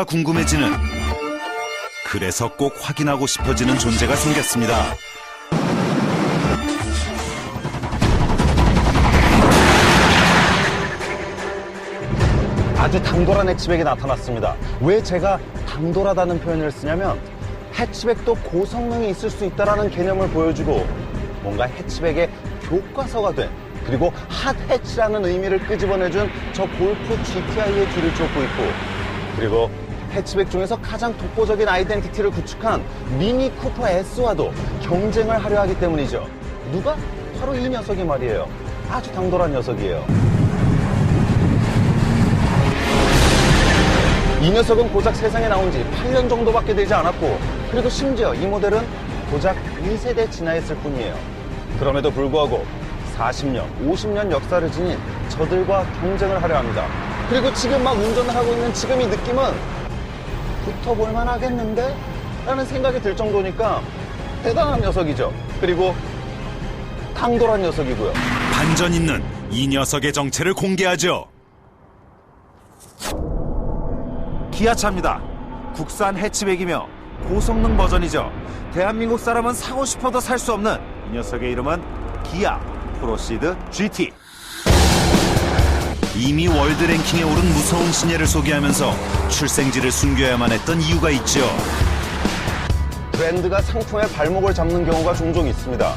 궁금해지는, 그래서 꼭 확인하고 싶어지는 존재가 생겼습니다. 아주 당돌한 해치백이 나타났습니다. 왜 제가 당돌하다는 표현을 쓰냐면 해치백도 고성능이 있을 수 있다는 개념을 보여주고 뭔가 해치백의 교과서가 된, 그리고 핫 해치라는 의미를 끄집어내준 저 골프 GTI의 뒤를 쫓고 있고, 그리고 해치백 중에서 가장 독보적인 아이덴티티를 구축한 미니 쿠퍼 S와도 경쟁을 하려 하기 때문이죠. 누가? 바로 이 녀석이 말이에요. 아주 당돌한 녀석이에요. 이 녀석은 고작 세상에 나온 지 8년 정도밖에 되지 않았고, 그리고 심지어 이 모델은 고작 1세대 진화했을 뿐이에요. 그럼에도 불구하고 40년, 50년 역사를 지닌 저들과 경쟁을 하려 합니다. 그리고 지금 막 운전을 하고 있는 지금 이 느낌은 붙어볼만 하겠는데? 라는 생각이 들 정도니까 대단한 녀석이죠. 그리고 당돌한 녀석이고요. 반전 있는 이 녀석의 정체를 공개하죠. 기아차입니다. 국산 해치백이며 고성능 버전이죠. 대한민국 사람은 사고 싶어도 살 수 없는 이 녀석의 이름은 기아 프로시드 GT. 이미 월드 랭킹에 오른 무서운 신예를 소개하면서 출생지를 숨겨야만 했던 이유가 있죠. 브랜드가 상품의 발목을 잡는 경우가 종종 있습니다.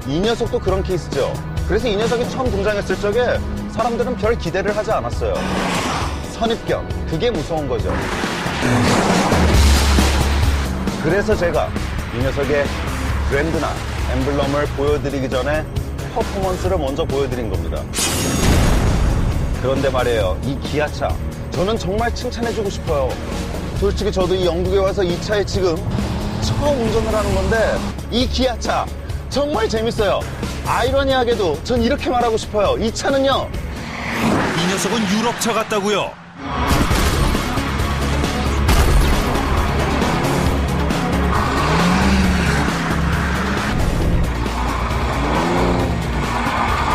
이 녀석도 그런 케이스죠. 그래서 이 녀석이 처음 등장했을 적에 사람들은 별 기대를 하지 않았어요. 선입견, 그게 무서운 거죠. 그래서 제가 이 녀석의 브랜드나 엠블럼을 보여드리기 전에 퍼포먼스를 먼저 보여드린 겁니다. 그런데 말이에요, 이 기아차 저는 정말 칭찬해주고 싶어요. 솔직히 저도 이 영국에 와서 이 차에 지금 처음 운전을 하는 건데 이 기아차 정말 재밌어요. 아이러니하게도 전 이렇게 말하고 싶어요. 이 차는요, 이 녀석은 유럽차 같다고요.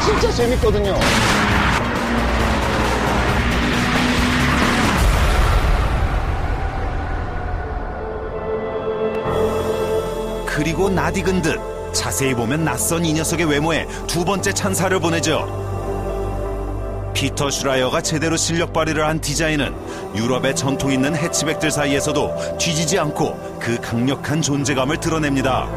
진짜 재밌거든요. 그리고 낯익은 듯 자세히 보면 낯선 이 녀석의 외모에 두 번째 찬사를 보내죠. 피터 슈라이어가 제대로 실력 발휘를 한 디자인은 유럽의 전통 있는 해치백들 사이에서도 뒤지지 않고 그 강력한 존재감을 드러냅니다.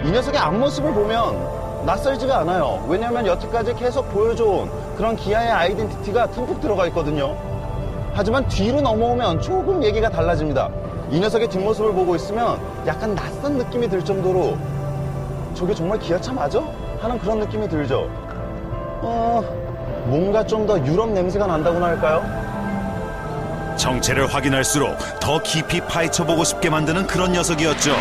이 녀석의 앞모습을 보면 낯설지가 않아요. 왜냐하면 여태까지 계속 보여줘온 그런 기아의 아이덴티티가 듬뿍 들어가 있거든요. 하지만 뒤로 넘어오면 조금 얘기가 달라집니다. 이 녀석의 뒷모습을 보고 있으면 약간 낯선 느낌이 들 정도로 저게 정말 기아차 맞아? 하는 그런 느낌이 들죠. 뭔가 좀 더 유럽 냄새가 난다고나 할까요? 정체를 확인할수록 더 깊이 파헤쳐보고 싶게 만드는 그런 녀석이었죠.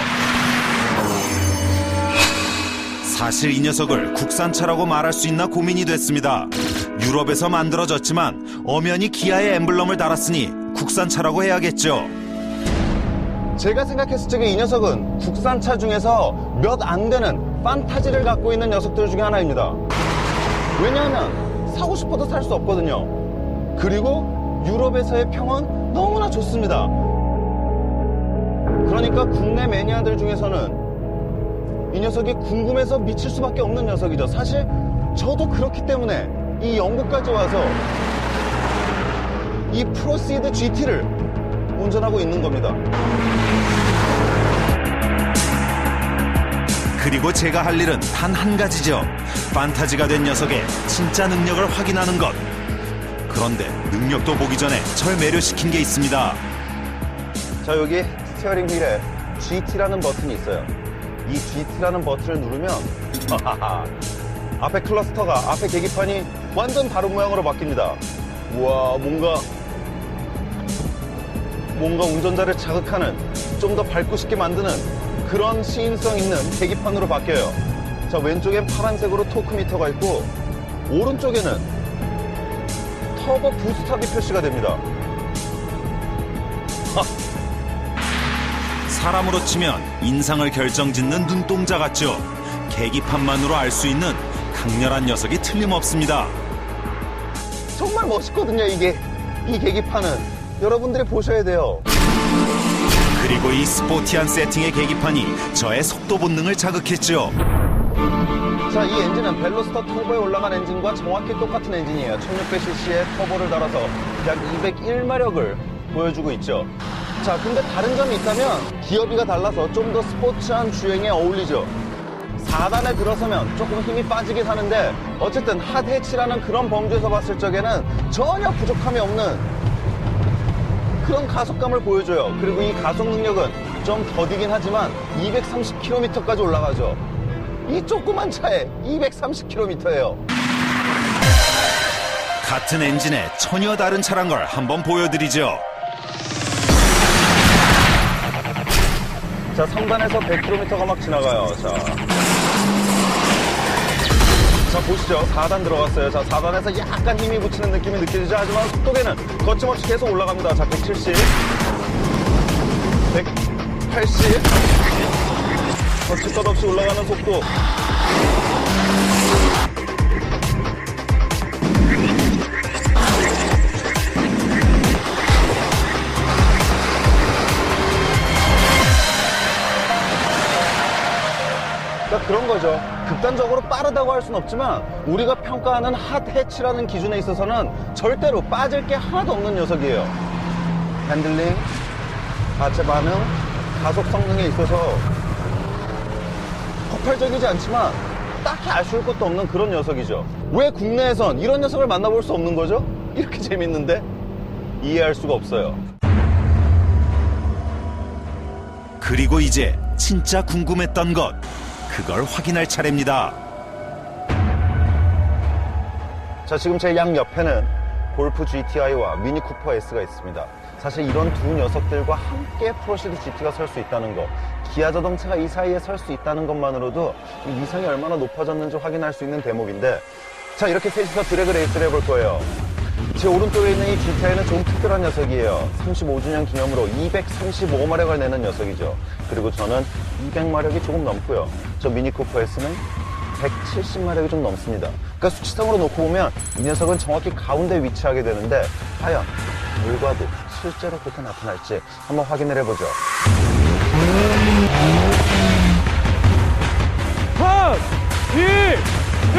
사실 이 녀석을 국산차라고 말할 수 있나 고민이 됐습니다. 유럽에서 만들어졌지만 엄연히 기아의 엠블럼을 달았으니 국산차라고 해야겠죠. 제가 생각했을 적에 이 녀석은 국산차 중에서 몇 안 되는 판타지를 갖고 있는 녀석들 중에 하나입니다. 왜냐하면 사고 싶어도 살 수 없거든요. 그리고 유럽에서의 평은 너무나 좋습니다. 그러니까 국내 매니아들 중에서는 이 녀석이 궁금해서 미칠 수밖에 없는 녀석이죠. 사실 저도 그렇기 때문에 이 영국까지 와서 이 프로시드 GT를 운전하고 있는 겁니다. 그리고 제가 할 일은 단 한 가지죠. 판타지가 된 녀석의 진짜 능력을 확인하는 것. 그런데 능력도 보기 전에 절 매료시킨 게 있습니다. 자, 여기 스티어링 휠에 GT라는 버튼이 있어요. 이 GT라는 버튼을 누르면 앞에 클러스터가, 앞에 계기판이 완전 다른 모양으로 바뀝니다. 우와, 뭔가 운전자를 자극하는, 좀 더 밟고 싶게 만드는 그런 시인성 있는 계기판으로 바뀌어요. 자, 왼쪽엔 파란색으로 토크미터가 있고 오른쪽에는 터보 부스터비 표시가 됩니다. 사람으로 치면 인상을 결정짓는 눈동자 같죠. 계기판만으로 알 수 있는 강렬한 녀석이 틀림없습니다. 정말 멋있거든요, 이게. 이 계기판은. 여러분들이 보셔야 돼요. 그리고 이 스포티한 세팅의 계기판이 저의 속도 본능을 자극했죠. 자, 이 엔진은 벨로스터 터보에 올라간 엔진과 정확히 똑같은 엔진이에요. 1600cc의 터보를 달아서 약 201마력을 보여주고 있죠. 자, 근데 다른 점이 있다면 기어비가 달라서 좀 더 스포츠한 주행에 어울리죠. 4단에 들어서면 조금 힘이 빠지긴 하는데 어쨌든 핫해치라는 그런 범주에서 봤을 적에는 전혀 부족함이 없는 그런 가속감을 보여줘요. 그리고 이 가속 능력은 좀 더디긴 하지만 230km까지 올라가죠. 이 조그만 차에 230km예요. 같은 엔진에 전혀 다른 차란 걸 한번 보여드리죠. 자, 3단에서 100km가 막 지나가요. 자, 보시죠. 4단 들어갔어요. 자, 4단에서 약간 힘이 붙이는 느낌이 느껴지죠. 하지만 속도계는 거침없이 계속 올라갑니다. 자, 170, 180, 거칠 것 없이 올라가는 속도. 그러니까 그런 거죠. 극단적으로 빠르다고 할 수는 없지만 우리가 평가하는 핫해치라는 기준에 있어서는 절대로 빠질 게 하나도 없는 녀석이에요. 핸들링, 하체 반응, 가속 성능에 있어서 폭발적이지 않지만 딱히 아쉬울 것도 없는 그런 녀석이죠. 왜 국내에선 이런 녀석을 만나볼 수 없는 거죠? 이렇게 재밌는데? 이해할 수가 없어요. 그리고 이제 진짜 궁금했던 것, 그걸 확인할 차례입니다. 자, 지금 제 양 옆에는 골프 GTI와 미니 쿠퍼 S가 있습니다. 사실 이런 두 녀석들과 함께 프로시드 GT가 설 수 있다는 거, 기아 자동차가 이 사이에 설 수 있다는 것만으로도 이 위상이 얼마나 높아졌는지 확인할 수 있는 대목인데, 자, 이렇게 셋이서 드래그 레이스를 해볼 거예요. 제 오른쪽에 있는 이 GTI는 조금 특별한 녀석이에요. 35주년 기념으로 235마력을 내는 녀석이죠. 그리고 저는 200마력이 조금 넘고요. 저 미니 쿠퍼 S는 170마력이 좀 넘습니다. 그러니까 수치상으로 놓고 보면 이 녀석은 정확히 가운데 위치하게 되는데 과연 결과도 실제로 그렇게 나타날지 한번 확인을 해보죠. 3, 2,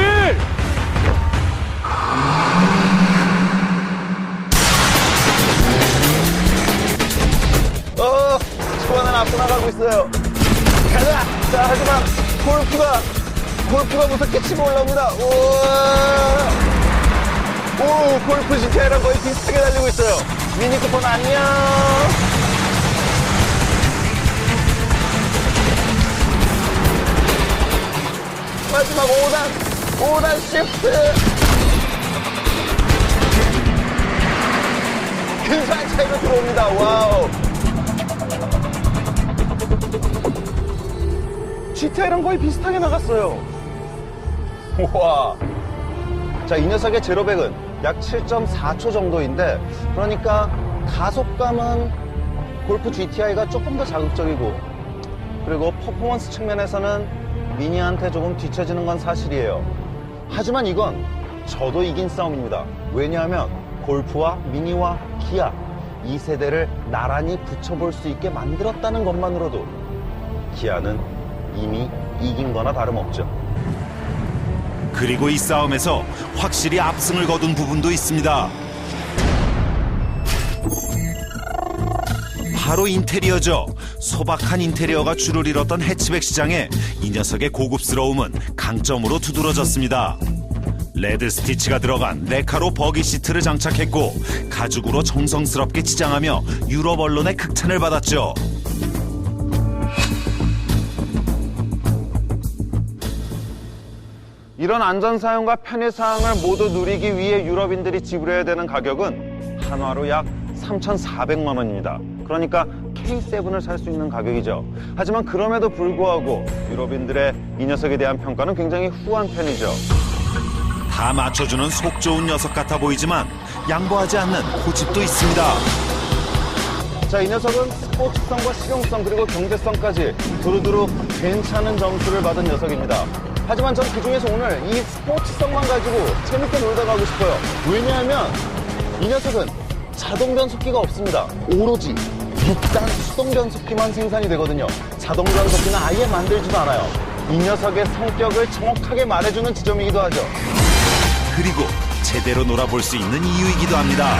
1. 스코어는 앞서 나가고 있어요. 가자! 자, 하지만 골프가 무섭게 치고 올라옵니다. 오, 골프 GTI랑 거의 비슷하게 달리고 있어요. 미니 쿠퍼는 안녕! 마지막 5단 시프트! 근사한 차이로 들어옵니다. 와우! GTI랑 거의 비슷하게 나갔어요. 우와. 자, 이 녀석의 제로백은 약 7.4초 정도인데, 그러니까 가속감은 골프 GTI가 조금 더 자극적이고, 그리고 퍼포먼스 측면에서는 미니한테 조금 뒤처지는 건 사실이에요. 하지만 이건 저도 이긴 싸움입니다. 왜냐하면 골프와 미니와 기아 이 세대를 나란히 붙여볼 수 있게 만들었다는 것만으로도 기아는 이미 이긴 거나 다름없죠. 그리고 이 싸움에서 확실히 압승을 거둔 부분도 있습니다. 바로 인테리어죠. 소박한 인테리어가 줄을 잃었던 해치백 시장에 이 녀석의 고급스러움은 강점으로 두드러졌습니다. 레드 스티치가 들어간 레카로 버기 시트를 장착했고 가죽으로 정성스럽게 치장하며 유럽 언론의 극찬을 받았죠. 이런 안전사양과 편의사항을 모두 누리기 위해 유럽인들이 지불해야 되는 가격은 한화로 약 3,400만 원입니다. 그러니까 K7을 살 수 있는 가격이죠. 하지만 그럼에도 불구하고 유럽인들의 이 녀석에 대한 평가는 굉장히 후한 편이죠. 다 맞춰주는 속 좋은 녀석 같아 보이지만 양보하지 않는 고집도 있습니다. 자, 이 녀석은 스포츠성과 실용성 그리고 경제성까지 두루두루 괜찮은 점수를 받은 녀석입니다. 하지만 전 그중에서 오늘 이 스포츠성만 가지고 재밌게 놀다 가고 싶어요. 왜냐하면 이 녀석은 자동 변속기가 없습니다. 오로지 6단 수동 변속기만 생산이 되거든요. 자동 변속기는 아예 만들지도 않아요. 이 녀석의 성격을 정확하게 말해주는 지점이기도 하죠. 그리고 제대로 놀아볼 수 있는 이유이기도 합니다.